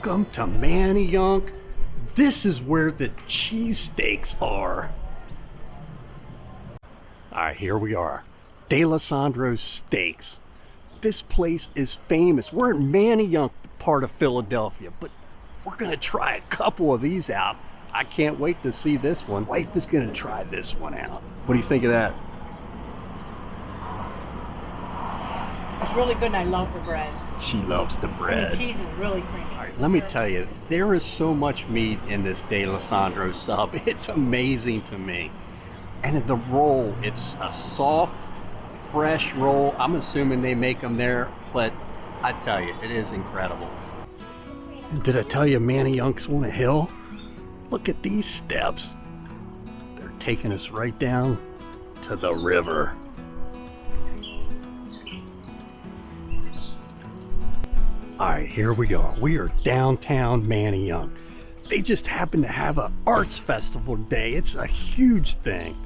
Welcome to Manayunk. This is where the cheesesteaks are. All right, here we are. D'Alessandro's Steaks. This place is famous. We're in Manayunk, part of Philadelphia, but we're gonna try a couple of these out. I can't wait to see this one. Wife is gonna try this one out. What do you think of that? It's really good and I love the bread. She loves the bread. And the cheese is really creamy. All right, let me tell you, there is so much meat in this D'Alessandro sub. It's amazing to me. And in the roll, it's a soft, fresh roll. I'm assuming they make them there, but I tell you, it is incredible. Did I tell you Manayunk's on a hill? Look at these steps. They're taking us right down to the river. All right, here we go. We are downtown Manayunk. They just happen to have an arts festival today. It's a huge thing.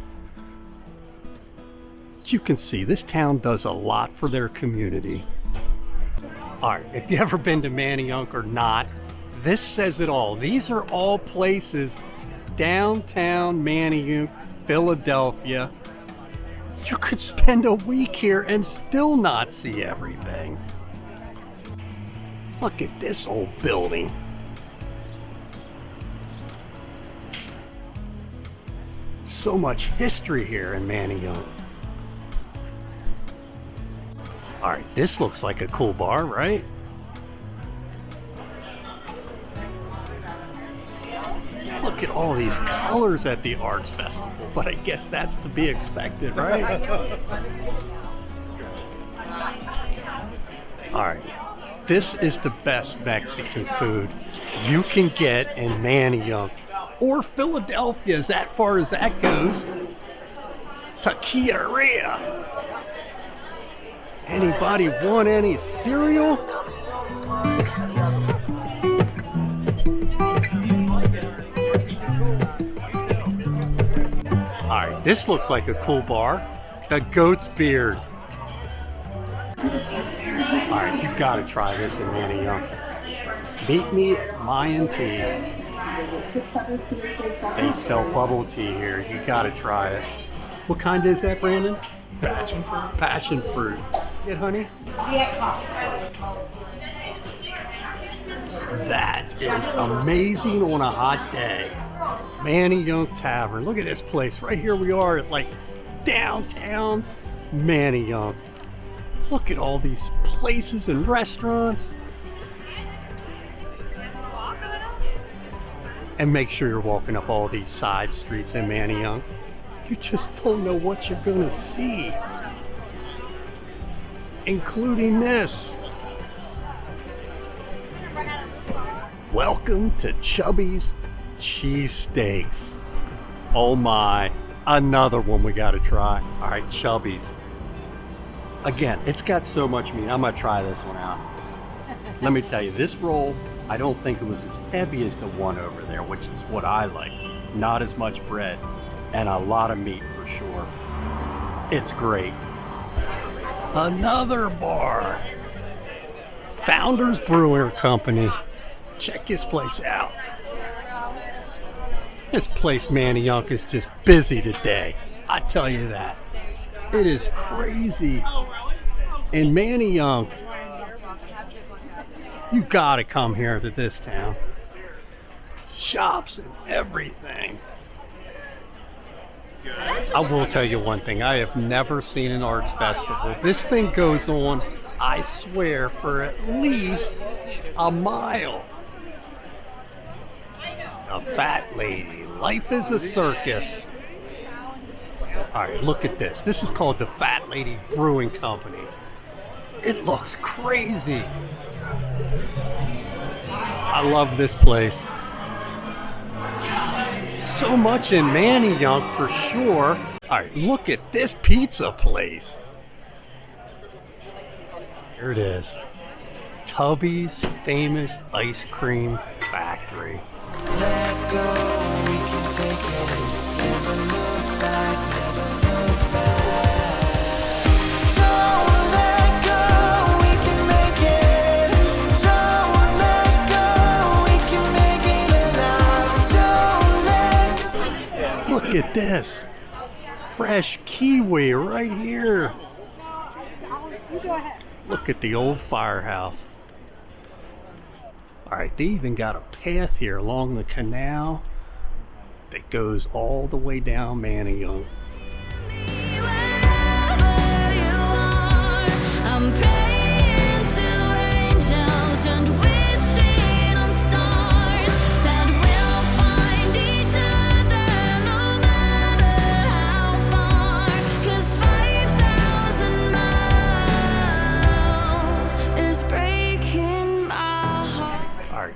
As you can see, this town does a lot for their community. All right, if you've ever been to Manayunk or not, this says it all. These are all places downtown Manayunk, Philadelphia. You could spend a week here and still not see everything. Look at this old building. So much history here in Manayunk. All right, this looks like a cool bar, right? Look at all these colors at the Arts Festival, but I guess that's to be expected, right? All right. This is the best Mexican food you can get in Manayunk or Philadelphia, as that far as that goes. Taqueria. Anybody want any cereal? All right, this looks like a cool bar. The Goat's Beard. All right, you gotta try this in Manayunk. Meet me at Mayan Tea. They sell bubble tea here. You gotta try it. What kind is that, Brandon? Passion fruit. Passion fruit. Get honey? That is amazing on a hot day. Manayunk Tavern. Look at this place. Right here we are at like downtown Manayunk. Look at all these places and restaurants. And make sure you're walking up all these side streets in Manayunk. You just don't know what you're gonna see. Including this. Welcome to Chubby's Cheesesteaks. Oh my, another one we gotta try. All right, Chubby's. Again, it's got so much meat. I'm gonna try this one out. Let me tell you, this roll, I don't think it was as heavy as the one over there, which is what I like. Not as much bread and a lot of meat for sure. It's great. Another bar. Founders Brewing Company. Check this place out. This place, Manayunk, is just busy today. I tell you that. It is crazy. In Manayunk, you gotta come here to this town. Shops and everything. I will tell you one thing. I have never seen an arts festival. This thing goes on, I swear, for at least a mile. A fat lady. Life is a circus. All right, look at this. This is called the Fat Lady Brewing Company. It looks crazy. I love this place. So much in Manayunk for sure. All right, look at this pizza place. Here it is. Tubby's Famous Ice Cream Factory. Let go, we can take it. Never look back, never look back. Don't let go, we can make it. Don't let go, Look at this. Fresh kiwi right here. You go ahead. Look at the old firehouse. All right, they even got a path here along the canal that goes all the way down Manayunk.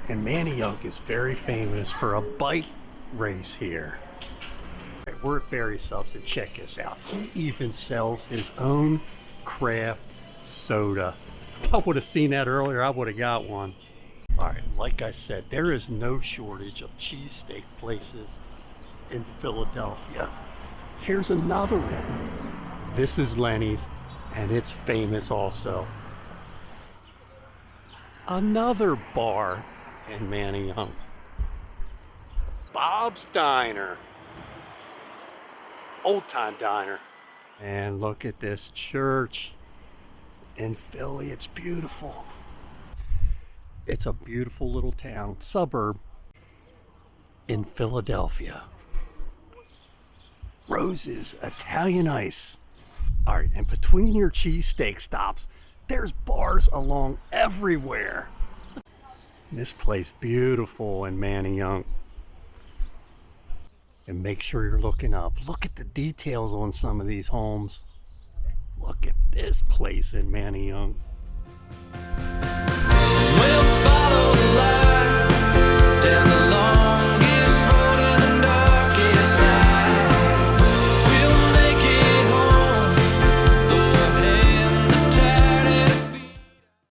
And Manayunk is very famous for a bike race here. Right, we're at Barry Subs and check this out. He even sells his own craft soda. If I would have seen that earlier, I would have got one. All right, like I said, there is no shortage of cheesesteak places in Philadelphia. Here's another one. This is Lenny's, and it's famous also. Another bar in Manayunk. Bob's Diner. Old time diner. And look at this church in Philly. It's beautiful. It's a beautiful little town, suburb in Philadelphia. Rose's Italian Ice. All right, and between your cheesesteak stops, there's bars along everywhere. This place beautiful in Manayunk. And make sure you're looking up. Look at the details on some of these homes. Look at this place in Manayunk.